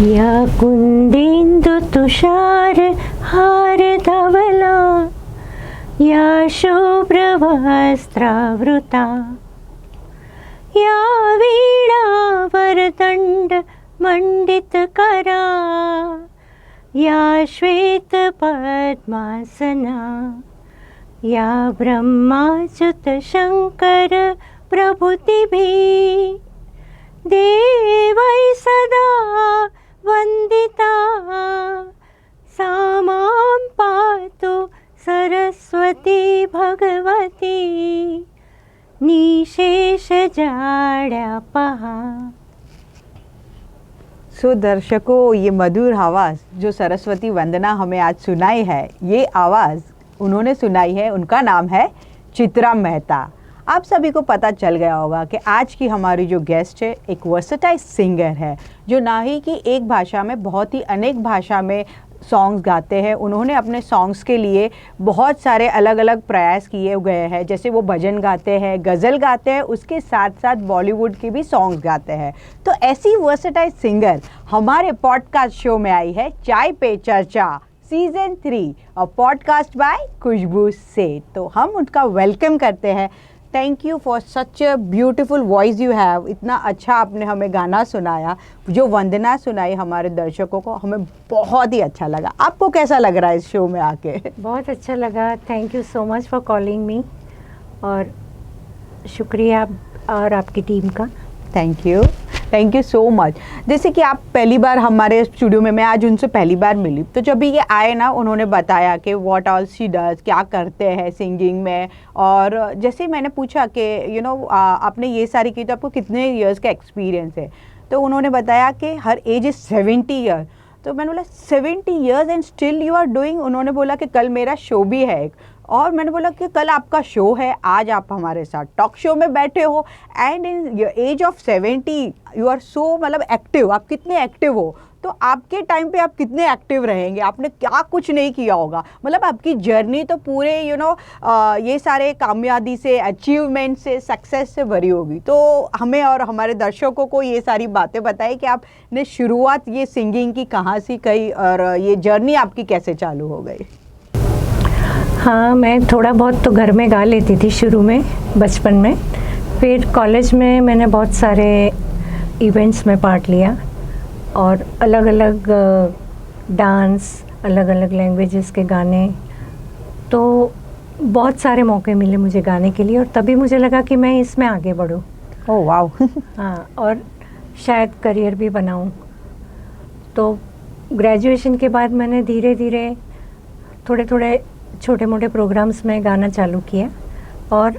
या कुन्देन्दु तुषार हार धवला या शुभ्रवस्त्रावृता या वीणा वरदण्ड मण्डितकरा या श्वेत पद्मासना या ब्रह्माच्युत शंकर प्रभृतिभिः देवै सदा वन्दिता सा मां पातु सरस्वती भगवती निशेषजाड्यापहा। सो दर्शकों, ये मधुर आवाज़ जो सरस्वती वंदना हमें आज सुनाई है, ये आवाज़ उन्होंने सुनाई है, उनका नाम है चित्रा मेहता। आप सभी को पता चल गया होगा कि आज की हमारी जो गेस्ट है एक वर्सेटाइल सिंगर है, जो ना ही कि एक भाषा में, बहुत ही अनेक भाषा में सॉन्ग्स गाते हैं। उन्होंने अपने सॉन्ग्स के लिए बहुत सारे अलग अलग प्रयास किए गए हैं, जैसे वो भजन गाते हैं, गज़ल गाते हैं, उसके साथ साथ बॉलीवुड के भी सॉन्ग्स गाते हैं। तो ऐसी वर्सेटाइल सिंगर हमारे पॉडकास्ट शो में आई है चाय पे चर्चा सीज़न 3 और पॉडकास्ट बाय खुशबू सेठ। तो हम उनका वेलकम करते हैं। Thank you for such a beautiful voice you have. इतना अच्छा आपने हमें गाना सुनाया, जो वंदना सुनाई हमारे दर्शकों को, हमें बहुत ही अच्छा लगा। आपको कैसा लग रहा है इस शो में आके? बहुत अच्छा लगा। Thank you so much for calling me, और शुक्रिया और आपकी टीम का। Thank you so much. जैसे कि आप पहली बार हमारे स्टूडियो में, मैं आज उनसे पहली बार मिली, तो जब भी ये आए ना, उन्होंने बताया कि व्हाट ऑल शी डज, क्या करते हैं सिंगिंग में। और जैसे मैंने पूछा कि आपने ये सारी की, तो आपको कितने इयर्स का एक्सपीरियंस है, तो उन्होंने बताया कि हर एज इज़ 70 ईयर। तो मैंने बोला 70 years and still you are doing. उन्होंने बोला कि कल मेरा शो भी है एक, और मैंने बोला कि कल आपका शो है, आज आप हमारे साथ टॉक शो में बैठे हो, and in age of 70 you are so मतलब एक्टिव। आप कितने एक्टिव हो, तो आपके टाइम पे आप कितने एक्टिव रहेंगे? आपने क्या कुछ नहीं किया होगा, मतलब आपकी जर्नी तो पूरे ये सारे कामयाबी से, अचीवमेंट से, सक्सेस से भरी होगी। तो हमें और हमारे दर्शकों को ये सारी बातें बताएं कि आपने शुरुआत ये सिंगिंग की कहाँ से की, और ये जर्नी आपकी कैसे चालू हो गई? हाँ, मैं थोड़ा बहुत तो घर में गा लेती थी शुरू में, बचपन में। फिर कॉलेज में मैंने बहुत सारे इवेंट्स में पार्ट लिया, और अलग अलग डांस, अलग अलग लैंग्वेजेस के गाने, तो बहुत सारे मौके मिले मुझे गाने के लिए, और तभी मुझे लगा कि मैं इसमें आगे बढ़ूँ। Oh wow. हाँ, और शायद करियर भी बनाऊँ। तो ग्रेजुएशन के बाद मैंने धीरे धीरे थोड़े थोड़े छोटे मोटे प्रोग्राम्स में गाना चालू किया, और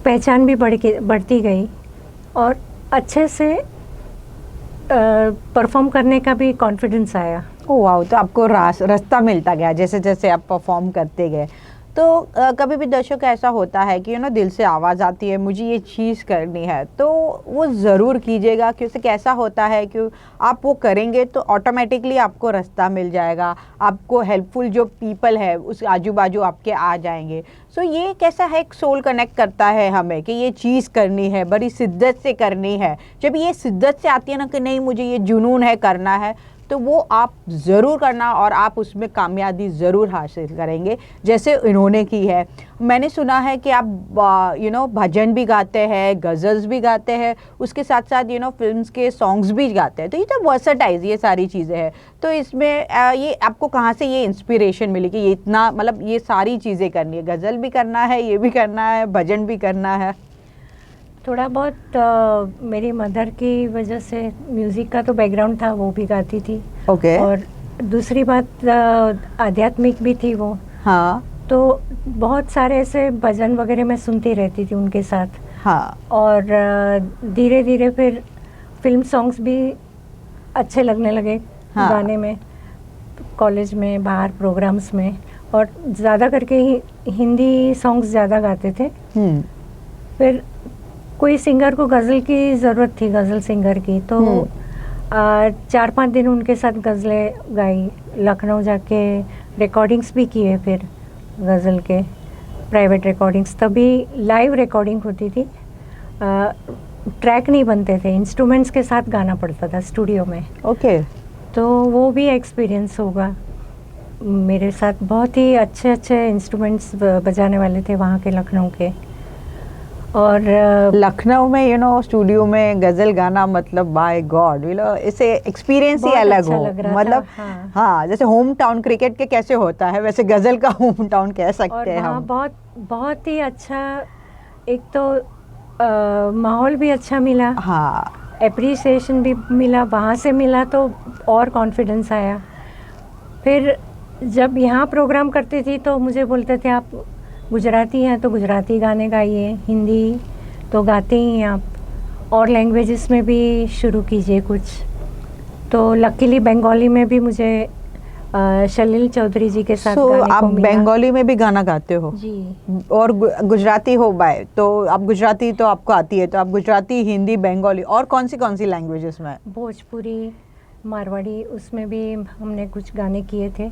पहचान भी बढ़ती गई, और अच्छे से परफॉर्म करने का भी कॉन्फिडेंस आया। Oh wow. तो आपको रास्ता मिलता गया जैसे जैसे आप परफॉर्म करते गए। तो कभी भी दर्शक ऐसा होता है कि दिल से आवाज़ आती है, मुझे ये चीज़ करनी है, तो वो ज़रूर कीजिएगा, क्योंकि कैसा होता है कि आप वो करेंगे तो ऑटोमेटिकली आपको रास्ता मिल जाएगा, आपको हेल्पफुल जो पीपल है उस आजू बाजू आपके आ जाएंगे। सो ये कैसा है, एक सोल कनेक्ट करता है हमें कि ये चीज़ करनी है, बड़ी शिद्दत से करनी है। जब ये शिद्दत से आती है ना कि नहीं मुझे ये जुनून है, करना है, तो वो आप ज़रूर करना, और आप उसमें कामयाबी ज़रूर हासिल करेंगे, जैसे इन्होंने की है। मैंने सुना है कि आप भजन भी गाते हैं, गज़ल्स भी गाते हैं, उसके साथ साथ फिल्म्स के सॉन्ग्स भी गाते हैं। तो ये तो वर्सेटाइल ये सारी चीज़ें हैं। तो इसमें ये आपको कहाँ से ये इंस्पिरेशन मिली कि ये इतना, मतलब ये सारी चीज़ें करनी है, गज़ल भी करना है, ये भी करना है, भजन भी करना है? थोड़ा बहुत मेरी मदर की वजह से, म्यूज़िक का तो बैकग्राउंड था, वो भी गाती थी। ओके। और दूसरी बात आध्यात्मिक भी थी वो। हाँ। तो बहुत सारे ऐसे भजन वगैरह मैं सुनती रहती थी उनके साथ। हाँ। और धीरे धीरे फिर फिल्म सॉन्ग्स भी अच्छे लगने लगे। हाँ। गाने में, कॉलेज में, बाहर प्रोग्राम्स में, और ज़्यादा करके हिंदी सॉन्ग्स ज़्यादा गाते थे। फिर कोई सिंगर को गज़ल की ज़रूरत थी, गज़ल सिंगर की, तो 4-5 दिन उनके साथ गज़लें गाई। लखनऊ जाके रिकॉर्डिंग्स भी किए, फिर गज़ल के प्राइवेट रिकॉर्डिंग्स, तभी लाइव रिकॉर्डिंग होती थी। ट्रैक नहीं बनते थे, इंस्ट्रूमेंट्स के साथ गाना पड़ता था स्टूडियो में। ओके। तो वो भी एक्सपीरियंस होगा। मेरे साथ बहुत ही अच्छे अच्छे इंस्ट्रूमेंट्स बजाने वाले थे वहाँ के, लखनऊ के। और लखनऊ में स्टूडियो में गजल गाना, मतलब बाय गॉड इसे एक्सपीरियंस ही बहुत अलग अच्छा हो, लग रहा मतलब था, हाँ। हाँ, जैसे होम टाउन क्रिकेट के कैसे होता है वैसे गजल का होम टाउन कह और सकते हैं वहाँ हम। बहुत बहुत ही अच्छा, एक तो माहौल भी अच्छा मिला, हाँ, एप्रिसिएशन भी मिला, वहाँ से मिला तो और कॉन्फिडेंस आया। फिर जब यहाँ प्रोग्राम करती थी तो मुझे बोलते थे आप गुजराती हैं तो गुजराती गाने गाइए, हिंदी तो गाते ही हैं आप, और लैंग्वेजेस में भी शुरू कीजिए कुछ। तो लकीली बंगाली में भी मुझे शलील चौधरी जी के साथ गाने आप को मिला। बंगाली में भी गाना गाते हो? जी। और गुजराती हो बाय, तो आप गुजराती तो आपको आती है, तो आप गुजराती, हिंदी, बंगाली और कौन सी लैंग्वेजेस में? भोजपुरी, मारवाड़ी, उसमें भी हमने कुछ गाने किए थे,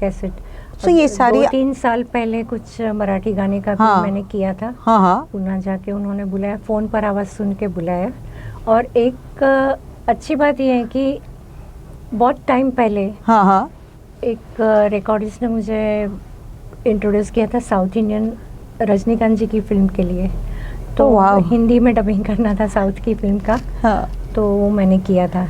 कैसेट। So ये सारी 2-3 साल पहले कुछ मराठी गाने का भी हाँ, मैंने किया था। हाँ हाँ। पुणे जाके उन्होंने बुलाया, फ़ोन पर आवाज़ सुन के बुलाया। और एक अच्छी बात यह है कि बहुत टाइम पहले हाँ हाँ। एक रिकॉर्डिस्ट ने मुझे इंट्रोड्यूस किया था साउथ इंडियन रजनीकांत जी की फिल्म के लिए। तो वाह। हिंदी में डबिंग करना था साउथ की फिल्म का, हाँ। तो वो मैंने किया था।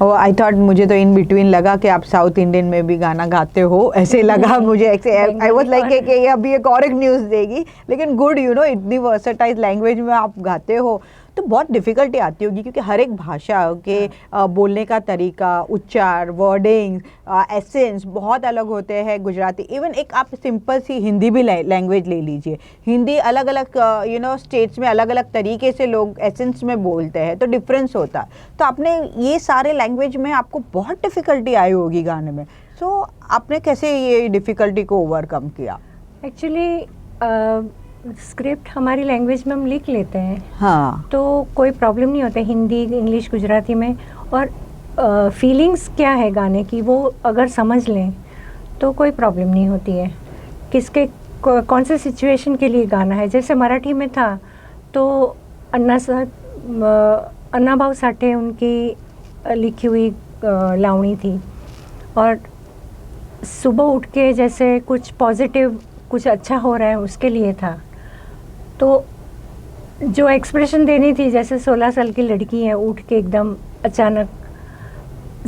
आई थॉट, मुझे तो इन बिटवीन लगा कि आप साउथ इंडियन में भी गाना गाते हो, ऐसे लगा मुझे। आई वाज लाइक कि ये अभी एक और एक न्यूज़ देगी, लेकिन गुड इतनी वर्सेटाइल लैंग्वेज में आप गाते हो तो बहुत डिफ़िकल्टी आती होगी, क्योंकि हर एक भाषा के बोलने का तरीका, उच्चार, वर्डिंग, एसेंस बहुत अलग होते हैं। गुजराती, इवन एक आप सिंपल सी हिंदी भी लैंग्वेज ले लीजिए, हिंदी अलग अलग स्टेट्स में अलग अलग तरीके से लोग एसेंस में बोलते हैं, तो डिफरेंस होता है। तो आपने ये सारे लैंग्वेज में आपको बहुत डिफ़िकल्टी आई होगी गाने में, सो आपने कैसे ये डिफ़िकल्टी को ओवरकम किया? एक्चुअली स्क्रिप्ट हमारी लैंग्वेज में हम लिख लेते हैं, हाँ, तो कोई प्रॉब्लम नहीं होता हिंदी, इंग्लिश, गुजराती में। और फीलिंग्स क्या है गाने की, वो अगर समझ लें तो कोई प्रॉब्लम नहीं होती है। किसके कौन से सिचुएशन के लिए गाना है, जैसे मराठी में था तो अन्ना भाऊ साठे उनकी लिखी हुई लावणी थी, और सुबह उठ के जैसे कुछ पॉजिटिव, कुछ अच्छा हो रहा है उसके लिए था। तो जो एक्सप्रेशन देनी थी, जैसे 16 साल की लड़की है, उठ के एकदम अचानक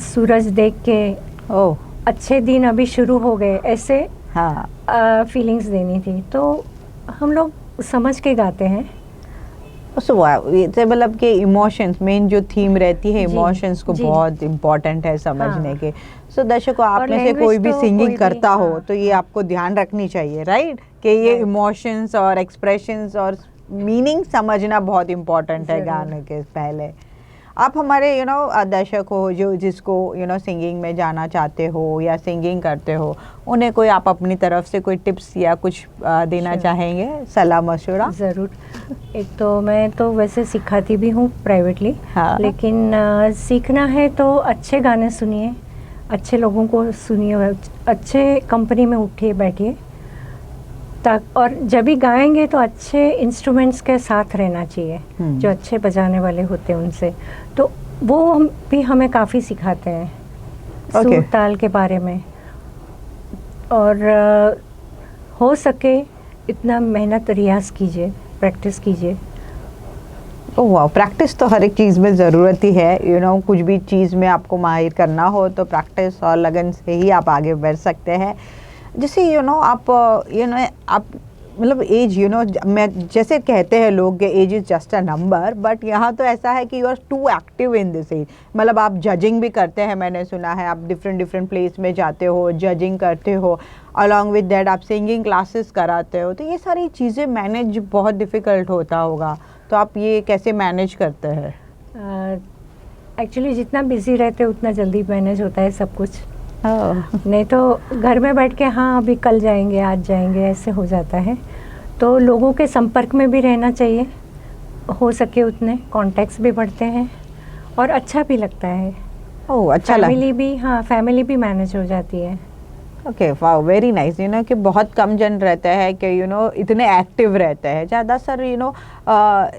सूरज देख के, ओह, अच्छे दिन अभी शुरू हो गए, ऐसे हाँ। फीलिंग्स देनी थी, तो हम लोग समझ के गाते हैं। मतलब कि इमोशंस, मेन जो थीम रहती है जी, इमोशंस को जी। बहुत इम्पोर्टेंट है समझने हाँ। के। सो दर्शकों, आप और में से कोई language भी तो सिंगिंग कोई भी, करता हो हाँ, तो ये हाँ। आपको ध्यान रखनी चाहिए, राइट, कि ये Right. इमोशंस और एक्सप्रेशंस और मीनिंग समझना बहुत इम्पोर्टेंट है जरूर। गाने के पहले। आप हमारे दर्शक हो जो जिसको सिंगिंग में जाना चाहते हो या सिंगिंग करते हो, उन्हें कोई आप अपनी तरफ से कोई टिप्स या कुछ देना Sure. चाहेंगे, सलाह मशवरा? ज़रूर। एक तो मैं तो वैसे सिखाती भी हूँ प्राइवेटली, हाँ। लेकिन सीखना है तो अच्छे गाने सुनिए, अच्छे लोगों को सुनिए, अच्छे कंपनी में उठिए बैठिए, और जब भी गाएंगे तो अच्छे इंस्ट्रूमेंट्स के साथ रहना चाहिए, जो अच्छे बजाने वाले होते हैं उनसे। तो वो भी हमें काफ़ी सिखाते हैं सुर ताल के बारे में। और हो सके इतना मेहनत, रियाज कीजिए, प्रैक्टिस कीजिए। ओह वाह, प्रैक्टिस तो हर एक चीज़ में ज़रूरत ही है। कुछ भी चीज़ में आपको माहिर करना हो तो प्रैक्टिस और लगन से ही आप आगे बढ़ सकते हैं। जैसे आप आप मतलब एज, मैं जैसे कहते हैं लोग कि age is just a number, but यहाँ तो ऐसा है कि you are too active in this age. मतलब आप जजिंग भी करते हैं, मैंने सुना है, आप डिफरेंट प्लेस में जाते हो, जजिंग करते हो, अलॉन्ग विद दैट आप सिंगिंग क्लासेस कराते हो, तो ये सारी चीज़ें मैनेज बहुत डिफ़िकल्ट होता होगा, तो आप ये कैसे मैनेज करते हैं? एक्चुअली जितना बिजी रहते हैं उतना जल्दी मैनेज होता है सब कुछ। नहीं तो घर में बैठ के हाँ अभी कल जाएंगे, आज जाएंगे, ऐसे हो जाता है। तो लोगों के संपर्क में भी रहना चाहिए, हो सके उतने कॉन्टैक्ट्स भी बढ़ते हैं और अच्छा भी लगता है। ओह, अच्छा फैमिली भी, हाँ, फैमिली भी मैनेज हो जाती है। ओके, वाह, वेरी नाइस। यू नो कि बहुत कम जन रहते हैं कि यू नो इतने एक्टिव रहते हैं। ज़्यादातर यू नो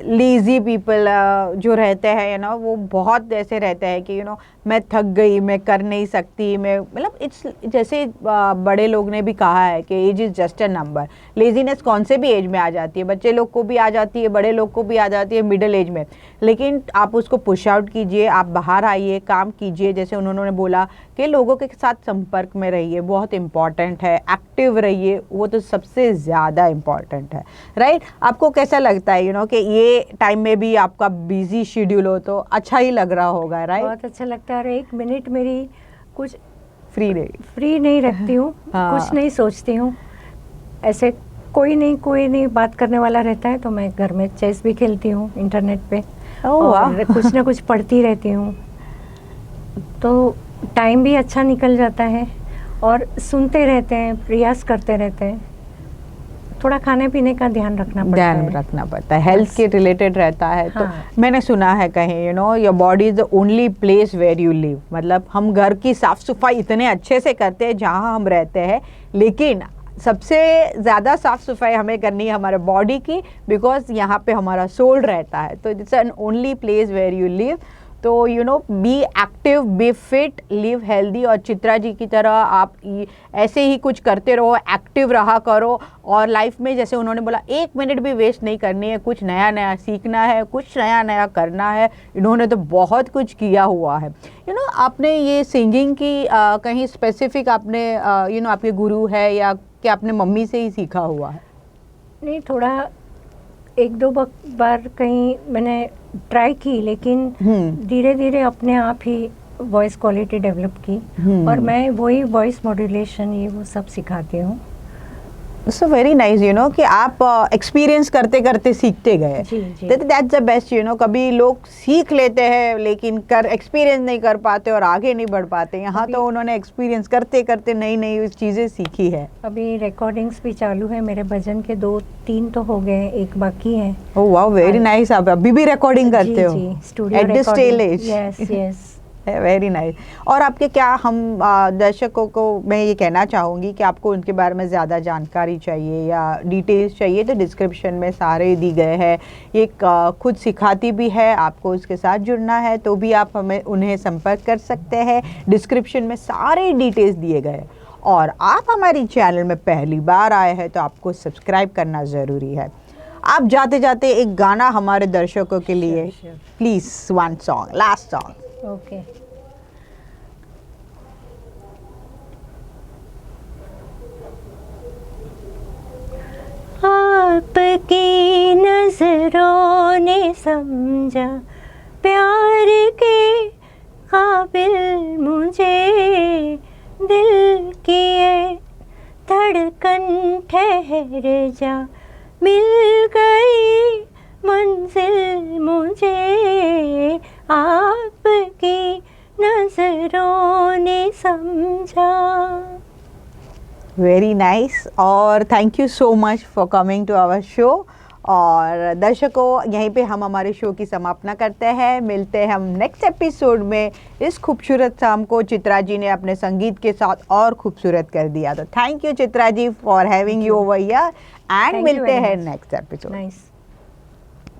लेज़ी पीपल जो रहते हैं यू नो, वो बहुत ऐसे रहते हैं कि यू नो मैं थक गई, मैं कर नहीं सकती, मैं मतलब इट्स जैसे बड़े लोग ने भी कहा है कि age is just a number. Laziness कौन से भी एज में आ जाती है, बच्चे लोग को भी आ जाती है, बड़े लोग को भी आ जाती है, मिडिल एज में। लेकिन आप उसको पुश आउट कीजिए, आप बाहर आइए, काम कीजिए। जैसे उन्होंने बोला कि लोगों के साथ संपर्क में रहिए, बहुत इम्पॉर्टेंट है, एक्टिव रहिए, वो तो सबसे ज़्यादा इम्पॉर्टेंट है, राइट? आपको कैसा लगता है यू नो कि ये टाइम में भी आपका बिजी शेड्यूल हो तो अच्छा ही लग रहा होगा, राइट? बहुत अच्छा लगता है। और एक मिनट मेरी कुछ फ्री नहीं रखती हूँ। हाँ। कुछ नहीं सोचती हूँ, ऐसे कोई नहीं बात करने वाला रहता है तो मैं घर में चेस भी खेलती हूँ इंटरनेट पे, और कुछ ना कुछ पढ़ती रहती हूँ, तो टाइम भी अच्छा निकल जाता है। और सुनते रहते हैं, प्रयास करते रहते हैं। थोड़ा खाने पीने का ध्यान रखना पड़ता है, हेल्थ के रिलेटेड रहता है। हाँ। तो मैंने सुना है कहीं you know your body is the only place where you live. मतलब हम घर की साफ सफाई इतने अच्छे से करते हैं जहाँ हम रहते हैं, लेकिन सबसे ज़्यादा साफ सफाई हमें करनी है हमारे बॉडी की, बिकॉज यहाँ पे हमारा सोल रहता है। तो it's an only place where you live. तो you know be active, be fit, live healthy. और चित्रा जी की तरह आप ऐसे ही कुछ करते रहो, एक्टिव रहा करो। और लाइफ में जैसे उन्होंने बोला, 1 मिनट भी वेस्ट नहीं करनी है, कुछ नया नया सीखना है, कुछ नया नया करना है। इन्होंने तो बहुत कुछ किया हुआ है। यू नो आपने ये सिंगिंग की कहीं स्पेसिफिक आपने यू नो आपके गुरु है या कि आपने मम्मी से ही सीखा हुआ है? नहीं, थोड़ा 1-2 बार कहीं मैंने ट्राई की, लेकिन धीरे धीरे अपने आप ही वॉइस क्वालिटी डेवलप की। और मैं वही वॉइस मॉड्यूलेशन ये वो सब सिखाती हूँ। So very nice you know कि आप एक्सपीरियंस करते करते सीखते गए। That's the best you know. कभी लोग सीख लेते हैं लेकिन एक्सपीरियंस नहीं कर पाते और आगे नहीं बढ़ पाते। यहाँ तो उन्होंने एक्सपीरियंस करते करते नई नई चीज़ें सीखी है। अभी रिकॉर्डिंग्स भी चालू है मेरे भजन के, 2-3 तो हो गए, एक बाकी है। Oh wow, very nice. आप अभी भी रिकॉर्डिंग करते हो? जी, studio at this stage? Yes yes. Very nice. और आपके क्या हम दर्शकों को मैं ये कहना चाहूँगी कि आपको उनके बारे में ज़्यादा जानकारी चाहिए या डिटेल्स चाहिए तो डिस्क्रिप्शन में सारे दी गए हैं। ये खुद सिखाती भी है, आपको उसके साथ जुड़ना है तो भी आप हमें उन्हें संपर्क कर सकते हैं। डिस्क्रिप्शन में सारे डिटेल्स दिए गए। और आप हमारी चैनल में पहली बार आए हैं तो आपको सब्सक्राइब करना ज़रूरी है। आप जाते जाते एक गाना हमारे दर्शकों के लिए please, one song, last song. Okay. आपकी नजरों ने समझा प्यार के काबिल मुझे, दिल की ये धड़कन ठहर जा, मिल गई मंजिल मुझे, आपकी नजरों ने समझा। Very nice. और thank you so much for coming to our show. और दर्शकों, यहीं पे हम हमारे शो की समापना करते हैं। मिलते हैं हम नेक्स्ट एपिसोड में। इस खूबसूरत शाम को चित्रा जी ने अपने संगीत के साथ और खूबसूरत कर दिया। तो thank you Chitra ji for having you over here, and मिलते हैं नेक्स्ट एपिसोड। नाइस।